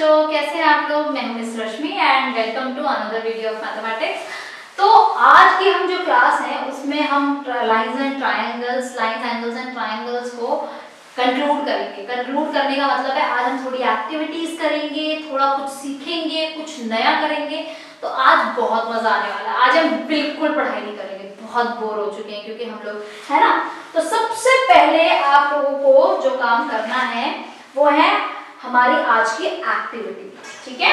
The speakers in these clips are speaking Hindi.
बच्चों, कैसे हैं आप लोग। मैं हूं miss Rashmi and welcome to another video of mathematics. तो आज की हम जो क्लास है उसमें हम lines and triangles, lines, angles and triangles को कंक्लूड करेंगे। कंक्लूड करने का मतलब है आज हम थोड़ी एक्टिविटीज करेंगे, थोड़ा कुछ सीखेंगे, कुछ नया करेंगे। तो आज बहुत मजा आने वाला है। आज हम बिल्कुल पढ़ाई नहीं करेंगे, बहुत बोर हो चुके हैं क्योंकि हम लोग, है ना। तो सबसे पहले आप लोगों को जो काम करना है वो है हमारी आज की एक्टिविटी, ठीक है।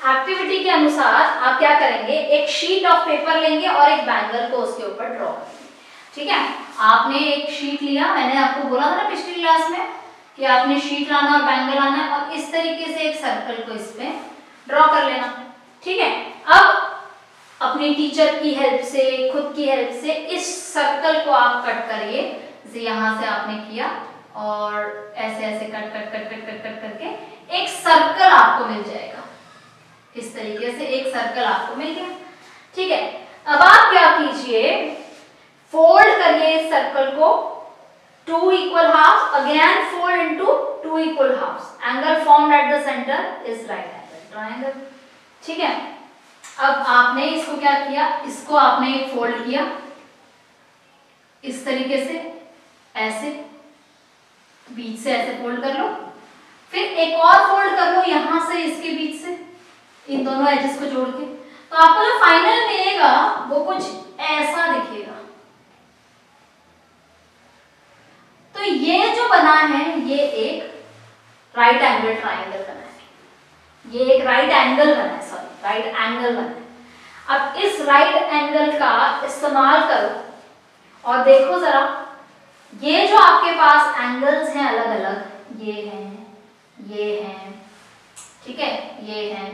एक्टिविटी के अनुसार आप क्या करेंगे, एक शीट ऑफ पेपर लेंगे और एक बैंगल को उसके ऊपर ड्रॉ करेंगे, ठीक है। आपने एक शीट लिया, मैंने आपको बोला था ना पिछली क्लास में कि आपने शीट लाना और बैंगल लाना है और इस तरीके से एक सर्कल को इस पे ड्रॉ कर लेना, ठीक है। अब अपनी टीचर की हेल्प से, खुद की हेल्प से इस सर्कल को आप कट करिए। जैसे यहाँ से आपने किया और ऐसे ऐसे cut cut cut cut cut cut करके एक सर्कल आपको मिल जाएगा। इस तरीके से एक सर्कल आपको मिल गया, ठीक है। अब आप क्या कीजिए, फोल्ड करिए इस सर्कल को 2 equal halves, again fold into 2 equal halves. Angle formed at the center is right angle triangle, ठीक है। अब आपने इसको क्या किया, इसको आपने फोल्ड किया इस तरीके से, ऐसे बीच से ऐसे फोल्ड कर लो, फिर एक और फोल्ड कर लो यहां से इसके बीच से, इन दोनों एजेस को जोड़ के। तो आपको जो फाइनल मिलेगा वो कुछ ऐसा दिखेगा। तो ये जो बना है ये एक राइट एंगल ट्रायंगल बना है, ये एक राइट एंगल बना है, सॉरी राइट एंगल बना है। अब इस राइट एंगल का इस्तेमाल करो और देखो जरा, ये जो आपके पास एंगल्स हैं अलग अलग, ये हैं, ठीक है, ये हैं,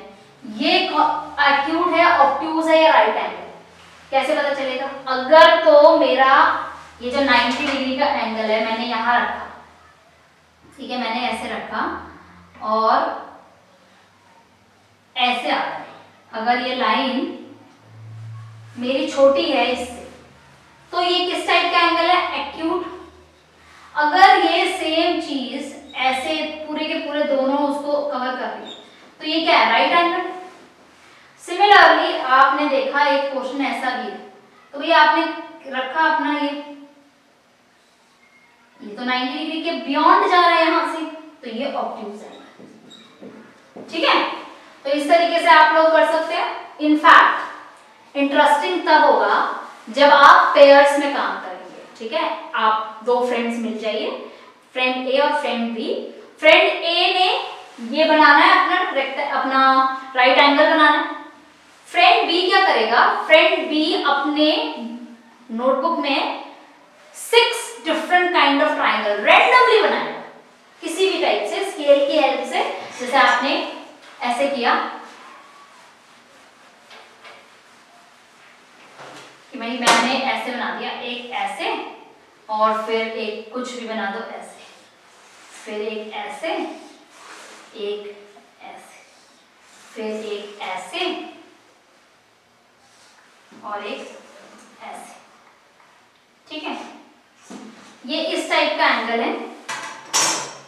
ये एक्यूट है, ऑब्ट्यूज है या राइट एंगल, कैसे पता चलेगा। अगर तो मेरा ये जो 90 डिग्री का एंगल है मैंने यहां रखा, ठीक है, मैंने ऐसे रखा और ऐसे आ रहा, अगर ये लाइन मेरी छोटी है इससे, तो ये किस टाइप का एंगल है, एक्यूट। अगर ये सेम चीज ऐसे पूरे के पूरे दोनों उसको कवर कर रही है तो ये क्या है, राइट एंगल। सिमिलरली आपने देखा एक क्वेश्चन ऐसा भी है, तो ये आपने रखा अपना ये तो 90 डिग्री के बियॉन्ड जा रहा है यहां से, तो ये ऑब्ट्यूज है, ठीक है। तो इस तरीके से आप लोग कर सकते हैं। इनफैक्ट इंटरेस्टिंग तब होगा जब आप पेयर्स में काम करेंगे, ठीक है। आप दो फ्रेंड्स मिल जाइए, फ्रेंड ए और फ्रेंड बी। फ्रेंड ए ने ये बनाना है अपना राइट एंगल बनाना है। फ्रेंड बी क्या करेगा, फ्रेंड बी अपने नोटबुक में 6 different kind of triangle randomly बनाएगा, किसी भी टाइप से, स्केल की हेल्प से। जैसे आपने ऐसे किया कि मैंने ऐसे बना दिया, एक ऐसे और फिर एक कुछ भी बना दो ऐसे, फिर एक ऐसे, एक ऐसे, फिर एक ऐसे और एक ऐसे, ठीक है। ये इस टाइप का एंगल है।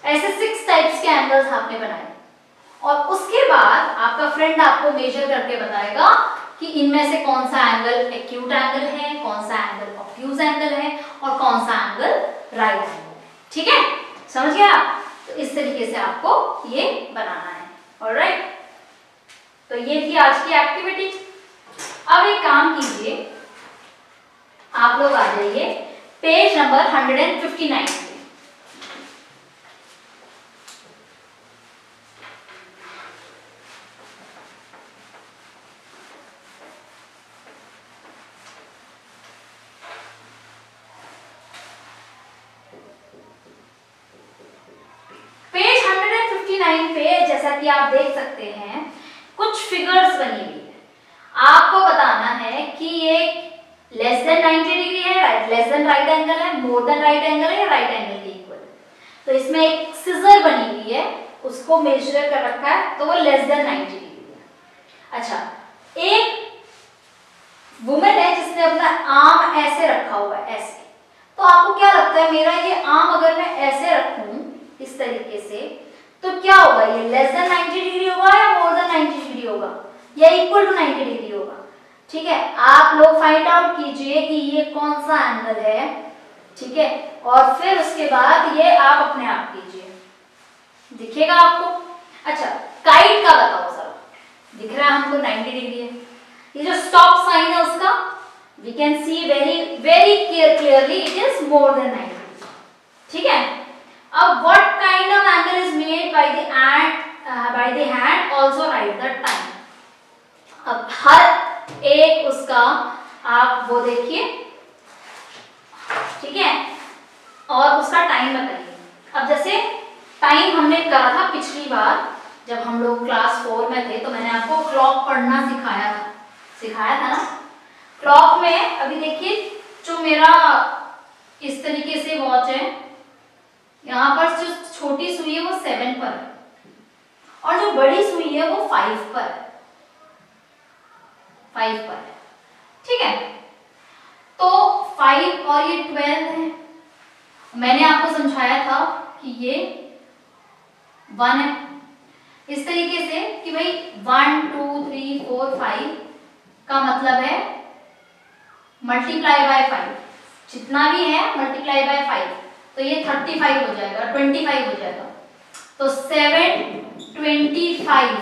ऐसे 6 टाइप्स के एंगल्स आपने बनाए और उसके बाद आपका फ्रेंड आपको मेजर करके बताएगा कि इनमें से कौन सा एंगल एक्यूट एंगल है, कौन सा एंगल ऑब्ट्यूज एंगल है और कौन सा एंगल राइट एंगल है, ठीक है। समझ गया आप? तो इस तरीके से आपको ये बनाना है, ऑलराइट। तो ये थी आज की एक्टिविटी। अब एक काम कीजिए, आप लोग आ जाइए पेज नंबर 159 पे। पेज 159 पे जैसा कि आप देख सकते हैं कुछ फिगर्स बनी हुई है। आपको बताना है कि ये लेस देन 90 डिग्री है, लेस देन राइट एंगल है, मोर देन राइट एंगल है या राइट एंगल के इक्वल है। तो इसमें एक सिजर बनी हुई है, उसको मेजर कर रखा है तो वो लेस देन 90 डिग्री है। अच्छा, एक वुमेन है जिसने अपना आर्म ऐसे रखा हुआ है, ऐसे, तो आपको क्या लगता करता है, मेरा ये आर्म अगर मैं ऐसे रखूं इस तरीके से, तो क्या होगा, ये लेस देन 90 डिग्री होगा या मोर देन 90 डिग्री होगा या इक्वल टू 90 डिग्री होगा। ठीक है, आप लोग फाइंड आउट कीजिए कि ये कौन सा एंगल है। ठीक है, और फिर उसके बाद ये आप अपने आप कीजिए, दिखेगा आपको। अच्छा, काइट का बताओ सर, दिख रहा है हमको 90 डिग्री है। ये जो स्टॉप साइन है उसका we can see very very clearly it is more than 90। ठीक है, अब what kind of angle is made by the hand, also right the time. अब हर एक उसका आप वो देखिए, ठीक है, और उसका टाइम बताइए। अब जैसे टाइम हमने करा था पिछली बार जब हम लोग क्लास 4 में थे, तो मैंने आपको क्लॉक पढ़ना सिखाया था ना। क्लॉक में अभी देखिए, जो मेरा इस तरीके से वॉच है, यहाँ पर जो छोटी सुई है वो 7 पर है और जो बड़ी सुई है वो 5 पर है। ठीक है, तो 5 और ये 12 है। मैंने आपको समझाया था कि ये 1 है, इस तरीके से कि भाई 1 2 3 4 5 का मतलब है मल्टीप्लाई बाय 5, जितना भी है मल्टीप्लाई बाय 5, तो ये 35 हो जाएगा, 25 हो जाएगा। तो 7:25,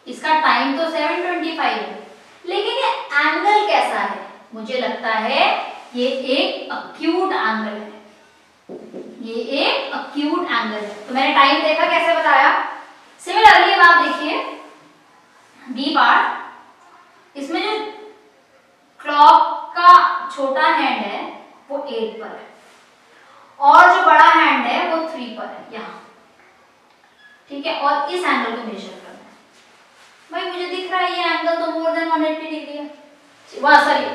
इसका टाइम तो 7:25 है, लेकिन ये एंगल कैसा है, मुझे लगता है ये एक एक्यूट एंगल है, ये एक एक्यूट एंगल है। तो मैंने टाइम देखा, कैसे बताया। सिमिलरली अब आप देखिए बी पार्ट, इसमें जो क्लॉक का छोटा हैंड है वो 8 पर है और जो बड़ा हैंड है वो 3 पर है यहाँ। ठीक है, और इस एंगल को मेजर करना है। भाई मुझे दिख रहा है ये एंगल तो मोर देन 180 डिग्री है, वाह सॉरी,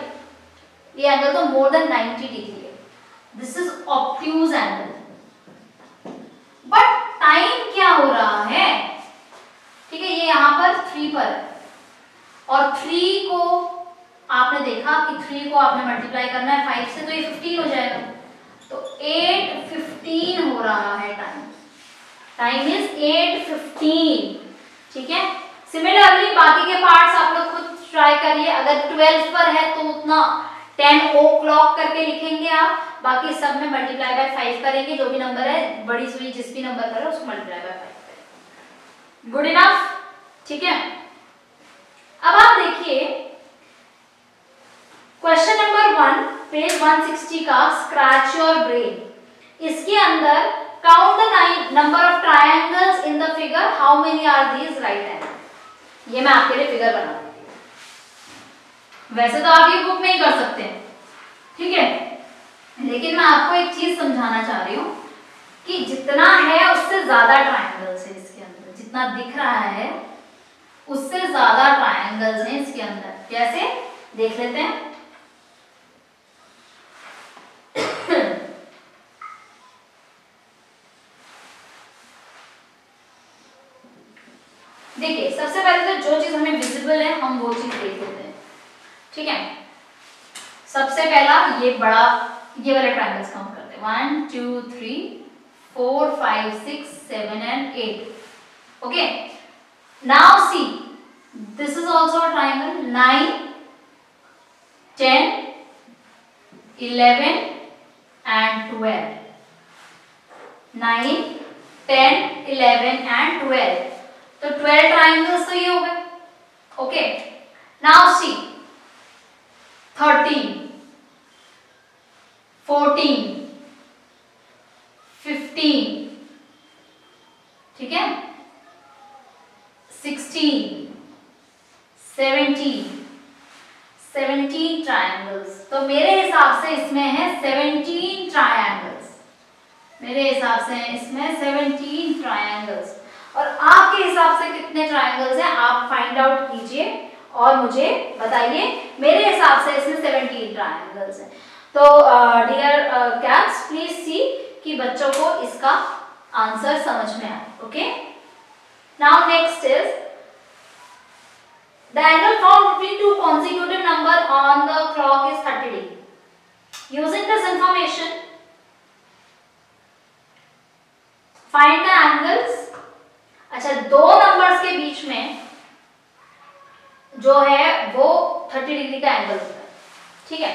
ये एंगल तो मोर देन 90 डिग्री है। This is obtuse angle. But time क्या हो रहा है, ठीक है, ये यहाँ पर 3 पर है और 3 को आपने देखा कि 3 को आपने मल्टीप्लाई करना है 5 से, तो ये 15 हो जाएगा। तो 8:15 हो रहा है टाइम इज 8:15। ठीक है, सिमिलरली बाकी के पार्ट्स आप लोग खुद ट्राई करिए। अगर 12 पर है तो उतना 10 o'clock करके लिखेंगे आप, बाकी सब में मल्टीप्लाई बाय 5 करेंगे, जो भी नंबर है, बड़ी सुई जिस भी नंबर पर है उसको मल्टीप्लाई बाय 5 करेंगे। Good enough. ठीक है, अब आप देखिए क्वेश्चन नंबर 1 पेज 160 का स्क्रैच योर ब्रेन। इसके अंदर count the number of triangles in the figure, how many are these right angle. ये मैं आपके लिए फिगर बना देती हूँ। वैसे तो आप ये बुक में ही कर सकते हैं, ठीक है, लेकिन मैं आपको एक चीज समझाना चाह रही हूँ कि जितना है उससे ज्यादा ट्रायंगल्स है इसके अंदर, जितना दिख रहा है उससे ज्यादा ट्रायंगल्स हैं इसके अंदर। कैसे, देख लेते हैं। देखिए, सबसे पहले तो जो चीज हमें विजिबल है हम वो चीज देख लेते हैं। ठीक है, सबसे पहला ये बड़ा, ये वाले ट्रायंगल्स काउंट करते हैं, 1 2 3 4 5 6 7 and 8। Okay, now see this is also a triangle, 9 10 11 and 12, 9 10 11 and 12, तो 12 ट्रायंगल्स तो ये हो गए। ओके, नाउ सी 13 14 15, ठीक है, 16 17 ट्रायंगल्स। तो मेरे हिसाब से इसमें है 17 ट्रायंगल्स, मेरे हिसाब से इसमें 17 ट्रायंगल्स। और आपके हिसाब से कितने ट्रायंगल्स हैं आप फाइंड आउट कीजिए और मुझे बताइए। मेरे हिसाब से इसमें 17 ट्रायंगल्स हैं। तो डियर कैट्स, प्लीज सी कि बच्चों को इसका आंसर समझ में आए। Okay, now next is the angle found between two consecutive number on the clock is 30 degree. Using this information find the angles. अच्छा, दो नंबर्स के बीच में जो है वो 30 डिग्री का एंगल होता है, ठीक है,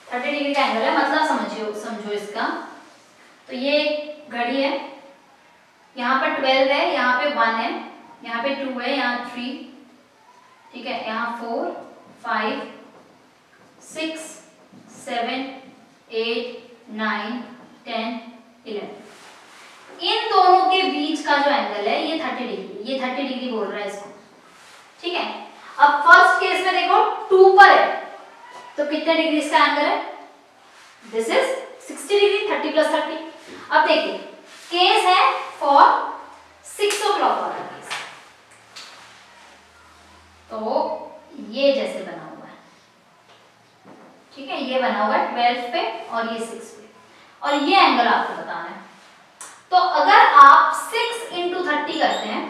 30 डिग्री का एंगल है, मतलब समझो इसका। तो ये घड़ी है, यहाँ पर 12 है, यहाँ पे 1 है, यहाँ पे 2 है, यहाँ 3, ठीक है, यहाँ 4 5 6 7 8 9 10 11। इन दोनों के बीच का जो एंगल है ये 30 डिग्री, ये 30 डिग्री बोल रहा है इसको, ठीक है। अब फर्स्ट केस में देखो 2 पर है, तो कितने डिग्री इसका एंगल है, दिस इज 60 डिग्री, 30 प्लस 30। अब देखिए केस है फॉर 6 o'clock वाला केस, तो ये जैसे बना हुआ है, ठीक है, ये बना हुआ है 12 पे और ये 6 पे, और ये एंगल आपको बताना है। तो अगर आप 6 into 30 करते हैं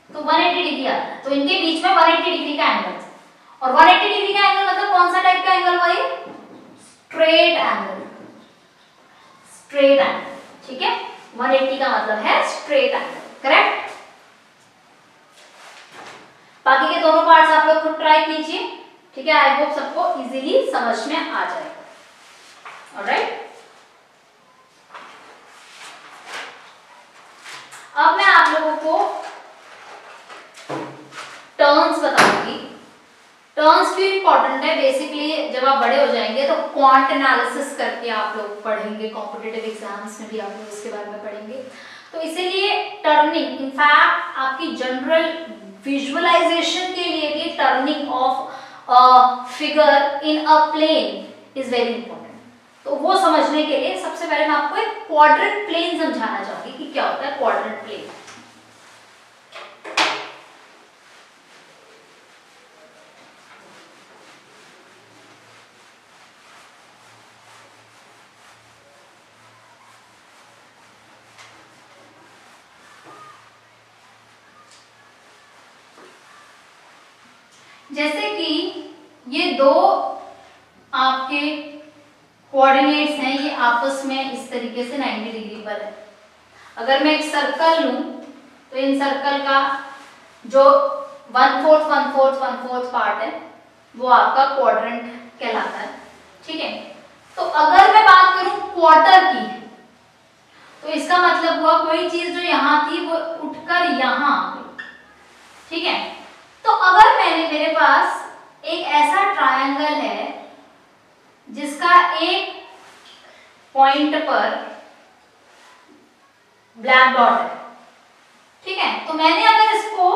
तो 180 डिग्री आता है, तो इनके बीच में 180 डिग्री का एंगल है, और 180 डिग्री का एंगल मतलब कौन सा टाइप का एंगल हुआ ये, स्ट्रेट एंगल, स्ट्रेट एंगल, ठीक है, 180 का मतलब है स्ट्रेट एंगल, करेक्ट। बाकी के दोनों पार्ट्स आप लोग खुद ट्राई कीजिए, ठीक है, आई होप सबको इजीली समझ में आ जाएगा। ऑलराइट, अब मैं आप लोगों को टर्न्स बताऊंगी। टर्न्स क्यों इंपॉर्टेंट है, बेसिकली जब आप बड़े हो जाएंगे तो क्वांट एनालिसिस करके आप लोग पढ़ेंगे, कॉम्पिटिटिव एग्जाम्स में भी आप लोग इसके बारे में पढ़ेंगे, तो इसीलिए टर्निंग, इनफैक्ट आपकी जनरल विजुअलाइजेशन के लिए भी turning of figure in a plane is very important. तो वो समझने के लिए सबसे पहले मैं आपको एक क्वाड्रेंट प्लेन समझाना चाहूंगी कि क्या होता है क्वाड्रेंट प्लेन। जैसे कि ये दो आपके कोऑर्डिनेट्स हैं, ये आपस में इस तरीके से 90 डिग्री पर है। अगर मैं एक सर्कल लूं तो इन सर्कल का जो 1/4 1/4 1/4 पार्ट है वो आपका क्वाड्रेंट कहलाता है, ठीक है। तो अगर मैं बात करूं क्वार्टर की, तो इसका मतलब हुआ कोई चीज जो यहां थी वो उठकर यहां आ गई, ठीक है। तो अगर मेरे पास एक ऐसा ट्रायंगल है जिसका एक पॉइंट पर ब्लैक डॉट है, ठीक है, तो मैंने अगर इसको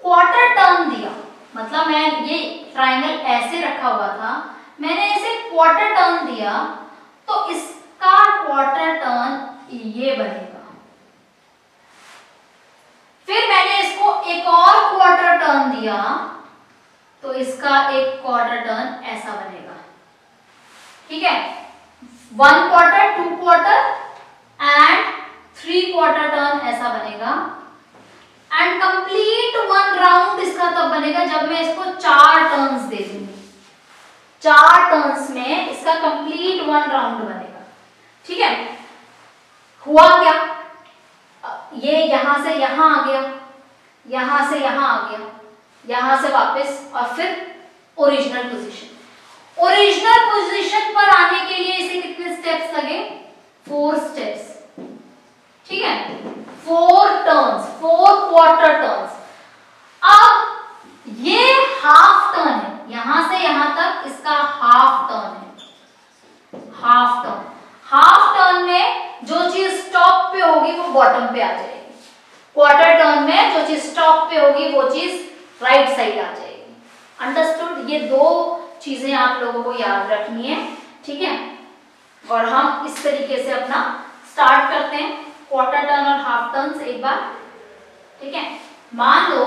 क्वार्टर टर्न दिया, मतलब मैं ये ट्रायंगल ऐसे रखा हुआ था, मैंने इसे क्वार्टर टर्न दिया, तो इसका क्वार्टर टर्न ये बनेगा। फिर मैंने इसको एक और क्वार्टर टर्न दिया तो इसका एक क्वार्टर टर्न ऐसा बनेगा, ठीक है, 1 quarter 2 quarter and 3 quarter turn ऐसा बनेगा, एंड कंप्लीट 1 राउंड इसका तब बनेगा जब मैं इसको 4 टर्न्स दे दूंगी। 4 टर्न्स में इसका कंप्लीट 1 राउंड बनेगा, ठीक है। हुआ क्या, ये यहां से यहां आ गया, यहां से यहां आ गया, यहां से वापस, और फिर ओरिजिनल पोजीशन। ओरिजिनल पोजीशन पर आने के लिए इसे कितने स्टेप्स लगे, 4 स्टेप्स, ठीक है, 4 टर्न्स, 4 क्वार्टर टर्न्स। अब ये हाफ टर्न है, यहां से यहां तक इसका हाफ टर्न है, हाफ टर्न। हाफ टर्न में जो चीज टॉप पे होगी वो बॉटम पे आ जाएगी, क्वार्टर टर्न में जो चीज टॉप पे होगी वो चीज राइट साइड आ जाएगी। अंडरस्टूड, ये 2 चीजें आप लोगों को याद रखनी है, ठीक है। और हम इस तरीके से अपना स्टार्ट करते हैं, क्वार्टर टर्न और हाफ टर्न्स एक बार, ठीक है। मान लो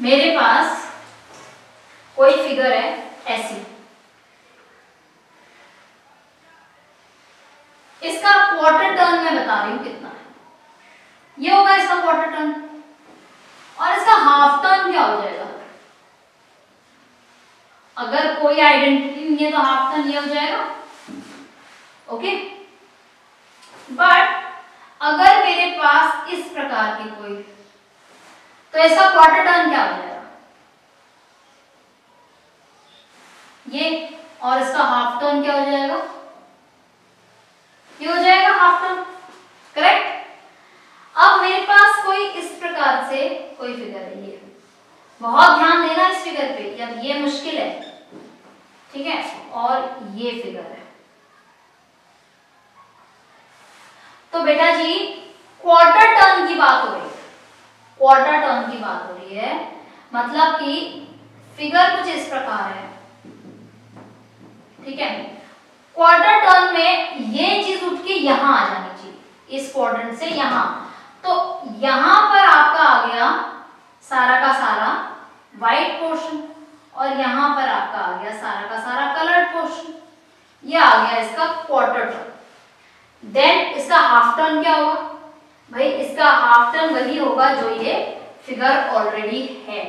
मेरे पास कोई फिगर है ऐसी, इसका क्वार्टर टर्न मैं बता रही हूं कितना है, ये होगा इसका क्वार्टर टर्न, और इसका हाफ टर्न क्या हो जाएगा, अगर कोई आइडेंटिटी नहीं है तो हाफ टर्न ये हो जाएगा, ओके। बट अगर मेरे पास इस प्रकार की कोई, तो इसका क्वार्टर टर्न क्या हो जाएगा, ये, और इसका हाफ टर्न क्या हो जाएगा, ये हो जाएगा हाफ टर्न, करेक्ट। अब मेरे पास कोई इस प्रकार से कोई फिगर है, ये बहुत ध्यान देना इस फिगर पे, अब ये मुश्किल है, ठीक है, और ये फिगर है। तो बेटा जी क्वार्टर टर्न की बात हो रही है, क्वार्टर टर्न की बात हो रही है, मतलब कि फिगर कुछ इस प्रकार है, ठीक है। क्वार्टर टर्न में ये चीज उठ के यहां आ जानी चाहिए, इस क्वाड्रेंट से यहां, तो यहां पर आपका आ गया सारा का सारा व्हाइट पोर्शन, और यहां पर आपका आ गया सारा का सारा कलर्ड पोर्शन, ये आ गया इसका क्वार्टर टर्न। देन इसका हाफ टर्न क्या होगा भाई, इसका हाफ टर्न वही होगा जो ये फिगर ऑलरेडी है,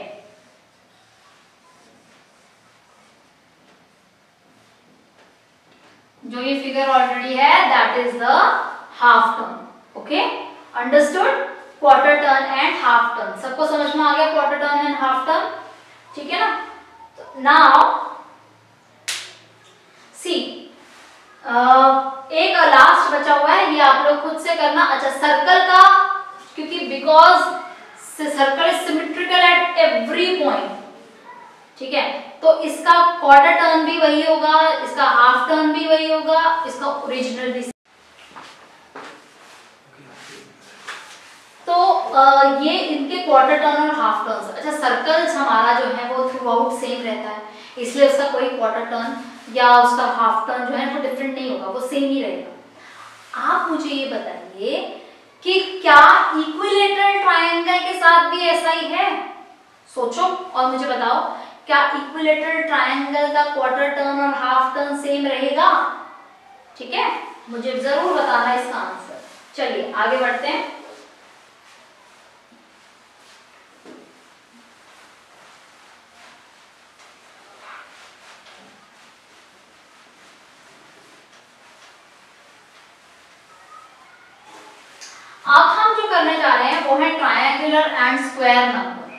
जो ये फिगर ऑलरेडी है, that is the half turn, okay, understood. Quarter turn and half turn, सबको समझ में आ गया quarter turn and half turn, ठीक है ना। तो नाउ सी एक लास्ट बचा हुआ है, ये आप लोग खुद से करना। अच्छा, सर्कल का, क्योंकि because circle is symmetrical at every point, ठीक है, तो इसका क्वार्टर टर्न भी वही होगा, इसका हाफ टर्न भी वही होगा, इसका ओरिजिनल भी। तो ये इनके क्वार्टर टर्न और हाफ टर्न। अच्छा, सर्कल्स हमारा जो है वो थ्रू आउट सेम रहता है, इसलिए उसका कोई क्वार्टर टर्न या उसका हाफ टर्न जो है वो डिफरेंट नहीं होगा, वो सेम ही रहेगा। आप मुझे ये बताइए कि क्या इक्विलेटरल ट्रायंगल के साथ भी ऐसा ही है? सोचो और मुझे बताओ, क्या इक्विलेटरल ट्रायंगल का क्वार्टर टर्न और हाफ टर्न सेम रहेगा? ठीक है, मुझे जरूर बताना इसका आंसर। चलिए आगे बढ़ते हैं। अब हम जो करने जा रहे हैं वो है triangular and square number,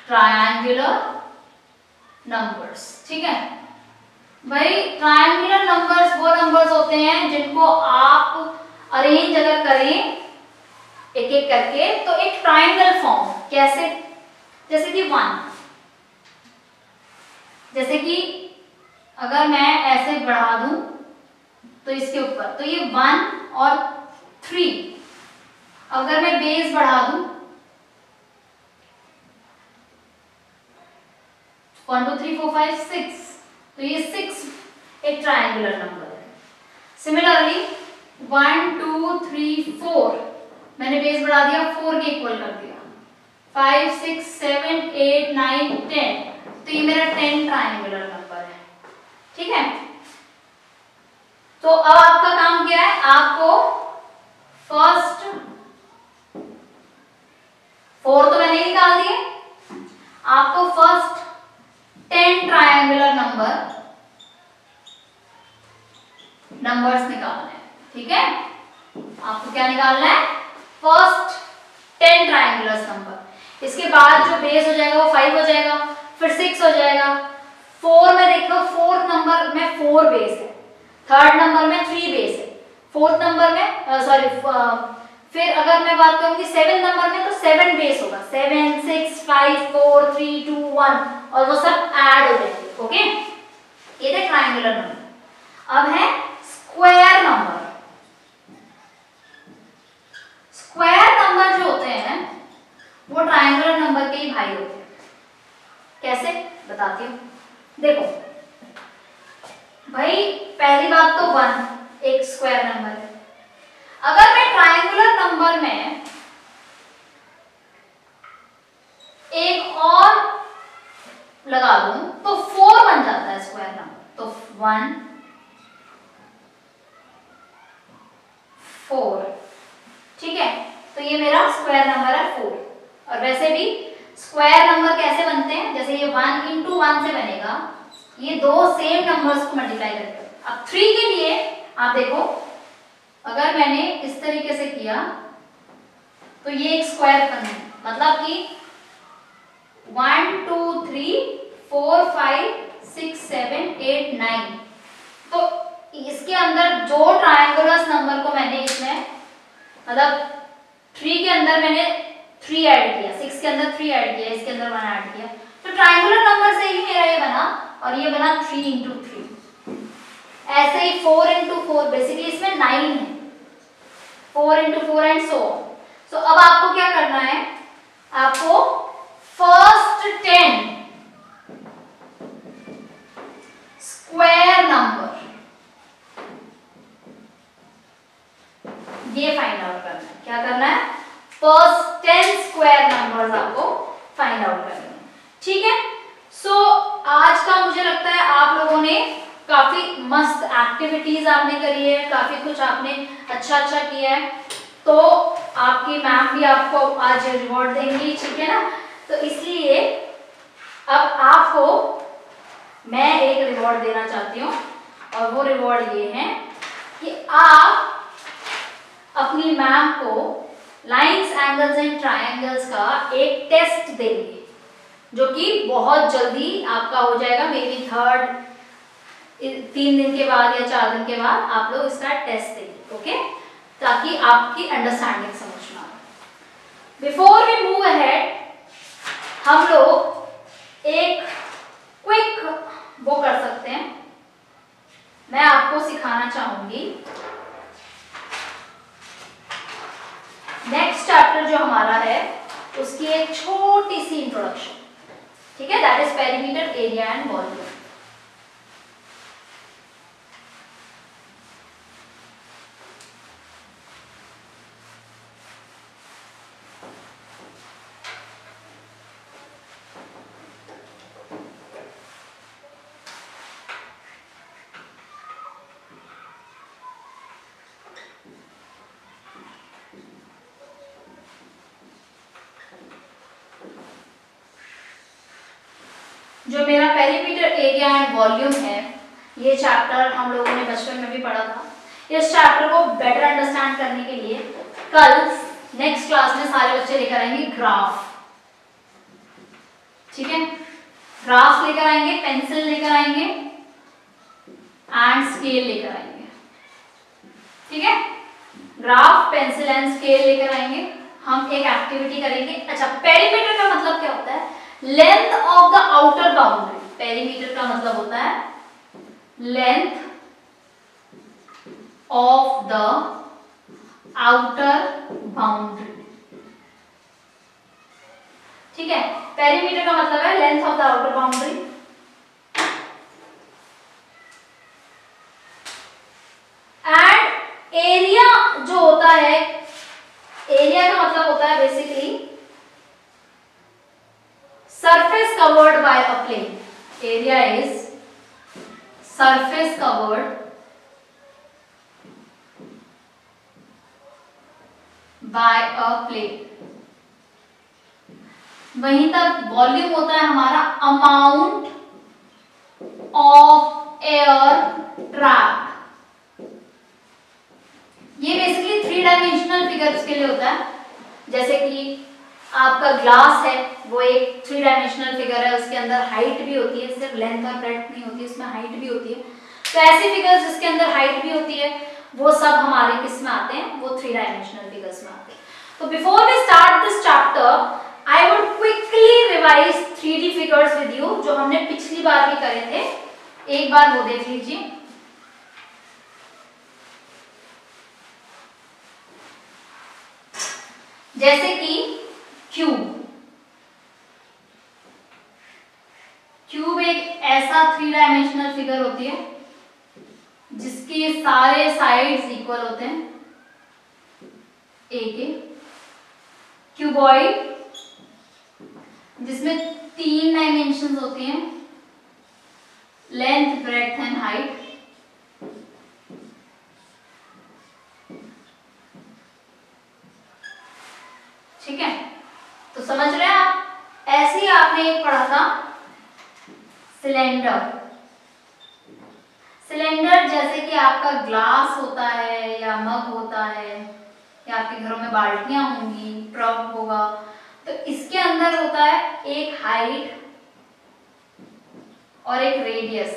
triangular numbers. ठीक है भाई, ट्रायंगुलर नंबर्स वो नंबर्स होते हैं जिनको आप अरेंज अगर करें एक एक करके तो एक ट्रायंगल फॉर्म। कैसे? जैसे कि 1, जैसे कि अगर मैं ऐसे बढ़ा दूं तो इसके ऊपर, तो ये 1 और 3, अगर मैं बेस बढ़ा दूं 1 2 3 4 5 6, तो ये 6 एक ट्रायंगुलर नंबर है। सिमिलरली 1 2 3 4, मैंने बेस बढ़ा दिया, 4 के इक्वल कर दिया, 5 6 7 8 9 10, तो ये मेरा 10 ट्रायंगुलर नंबर है। ठीक है, तो अब आपका काम क्या है, आपको फर्स्ट 4 तो मैंने निकाल दिए, आपको फर्स्ट 10 ट्रायंगुलर नंबर्स निकालना है। ठीक है, आपको क्या निकालना है, फर्स्ट 10 ट्रायंगुलर नंबर। इसके बाद जो बेस हो जाएगा वो 5 हो जाएगा, फिर 6 हो जाएगा, 4 में देखो, फोर्थ नंबर में 4 बेस है, थर्ड नंबर में 3 बेस है, फोर्थ नंबर में फिर अगर मैं बात करूंगी 7 नंबर में तो 7 बेस होगा, 7 6 5 4 3 2 1, और वो सब ऐड हो जाएंगे। ओके, ये थे ट्रायंगुलर नंबर। अब है स्क्वायर नंबर। स्क्वायर नंबर जो होते हैं वो ट्रायंगुलर नंबर के ही भाई होते हैं। कैसे बताती हूँ, देखो भाई, पहली बात तो 1 एक स्क्वायर नंबर है। अगर मैं ट्रायंगुलर नंबर में एक और लगा दूं तो 4 बन जाता है स्क्वायर नंबर। तो 1 4, ठीक है, तो ये मेरा स्क्वायर नंबर है 4। और वैसे भी स्क्वायर नंबर कैसे बनते हैं, जैसे ये 1 × 1 से बनेगा, ये दो सेम नंबर्स को मल्टीप्लाई करके, अब 3 के लिए आप देखो, अगर मैंने इस तरीके से किया तो ये एक स्क्वायर बने, मतलब कि 1 2 3 4 5 6 7 8 9, तो इसके अंदर जो ट्रायंगुलर नंबर को मैंने इसमें, मतलब 3 के अंदर मैंने 3 ऐड किया, 6 के अंदर 3 ऐड किया, इसके अंदर 1 ऐड किया, तो ट्रायंगुलर नंबर से ही मेरा ये बना, और ये बना 3 into 3। ऐसे ही 4 into 4, बेसिकली इसमें 9 है, 4 into 4 एंड सो अब आपको क्या करना है, आपको फर्स्ट 10 स्क्वायर नंबर ये फाइंड आउट करना है। क्या करना है, फर्स्ट 10 स्क्वायर नंबर्स आपको फाइंड आउट करने हैं, ठीक है। सो आज का मुझे लगता है आप लोगों ने काफी मस्त एक्टिविटीज आपने करी है, काफी कुछ आपने अच्छा किया है, तो आपकी मैम भी आपको आज रिवॉर्ड देंगी, ठीक है ना। तो इसलिए अब आपको मैं एक रिवॉर्ड देना चाहती हूँ, और वो रिवॉर्ड ये है कि आप अपनी मैम को लाइंस, एंगल्स एंड ट्रायंगल्स का एक टेस्ट देंगे, जो कि बहुत जल्दी आपका हो जाएगा, मे बी 3 दिन के बाद या 4 दिन के बाद आप लोग इसका टेस्ट देंगे, ओके, ताकि आपकी अंडरस्टैंडिंग समझना हो। बिफोर वी मूव अहेड, हम लोग एक क्विक वो कर सकते हैं, मैं आपको सिखाना चाहूंगी नेक्स्ट चैप्टर जो हमारा है उसकी एक छोटी सी इंट्रोडक्शन, ठीक है, that is perimeter, area and volume. जो मेरा पेरीमीटर, एरिया एंड वॉल्यूम है, ये चैप्टर हम लोगों ने बचपन में भी पढ़ा था। इस चैप्टर को बेटर अंडरस्टैंड करने के लिए कल नेक्स्ट क्लास में सारे बच्चे लेकर आएंगे ग्राफ, ठीक है, ग्राफ लेकर आएंगे, पेंसिल लेकर आएंगे एंड स्केल लेकर आएंगे, ठीक है, ग्राफ, पेंसिल एंड स्केल लेकर आएंगे। हम एक एक्टिविटी करेंगे। अच्छा, पेरीमीटर का मतलब क्या होता है, length of the outer boundary. Perimeter का मतलब होता है length of the outer boundary, ठीक है, पेरीमीटर का मतलब है length of the outer boundary. And area जो होता है, एरिया का मतलब होता है basically surface covered by a plane. Area is surface covered by a plane. वहीं तक वॉल्यूम होता है हमारा अमाउंट ऑफ एयर ट्रैप। ये बेसिकली 3 डायमेंशनल फिगर्स के लिए होता है, जैसे कि आपका ग्लास है, वो एक 3 डायमेंशनल फिगर है, उसके अंदर हाइट भी होती है, सिर्फ लेंथ और ब्रेड्थ नहीं होती, उसमें हाइट भी होती है। तो ऐसे फिगर्स जिसके अंदर हाइट भी होती है वो सब हमारे किस में आते हैं, वो 3 डायमेंशनल फिगर्स में आते हैं। तो before we start this chapter I would quickly revise 3D figures with you, जो हमने पिछली बार भी करे थे, एक बार वो देख लीजिए। जैसे कि क्यूब एक ऐसा 3 डायमेंशनल फिगर होती है जिसके सारे साइड्स इक्वल होते हैं ए के। क्यूबॉइड जिसमें 3 डायमेंशंस होती हैं, लेंथ, ब्रेड्थ एंड हाइट। ठीक है, तो समझ रहे हैं आप। ऐसे ही आपने एक पढ़ा था सिलेंडर। सिलेंडर जैसे कि आपका ग्लास होता है या मग होता है या आपके घरों में बाल्टियां होंगी, ट्रक होगा, तो इसके अंदर होता है एक हाइट और एक रेडियस।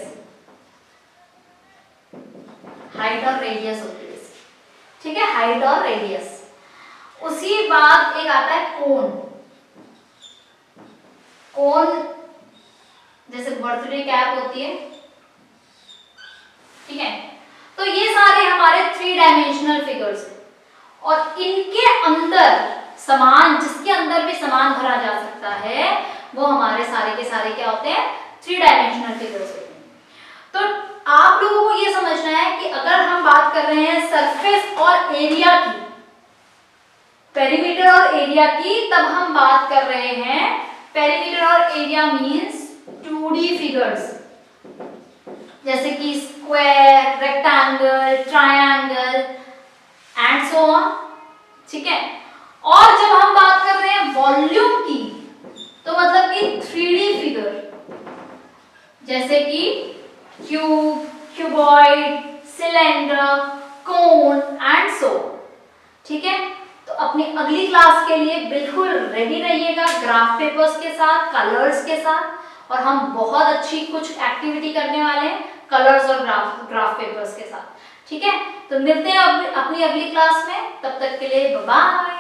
हाइट और रेडियस होती है, ठीक है, हाइट और रेडियस। उसी बाद एक आता है कोन। कोन जैसे बर्थडे कैप होती है, ठीक है। तो ये सारे हमारे 3 डायमेंशनल फिगर्स हैं और इनके अंदर सामान, जिसके अंदर भी सामान भरा जा सकता है, वो हमारे सारे के सारे क्या होते हैं, 3 डायमेंशनल फिगर्स होते हैं। तो आप लोगों को ये समझना है कि अगर हम बात कर रहे हैं सरफेस और एरिया की, पेरीमीटर और एरिया की, तब हम बात कर रहे हैं पेरीमीटर और एरिया मींस 2D फिगर्स, जैसे कि square, rectangle, triangle and so on, ठीक है। और जब हम बात कर रहे हैं वॉल्यूम की, तो मतलब कि 3D फिगर, जैसे कि cube, cuboid, cylinder, cone and so, ठीक है। तो अपनी अगली क्लास के लिए बिल्कुल रेडी रहिएगा ग्राफ पेपर्स के साथ, कलर्स के साथ, और हम बहुत अच्छी कुछ एक्टिविटी करने वाले हैं कलर्स और ग्राफ पेपर्स के साथ, ठीक है। तो मिलते हैं अपनी अगली क्लास में, तब तक के लिए बाय बाय।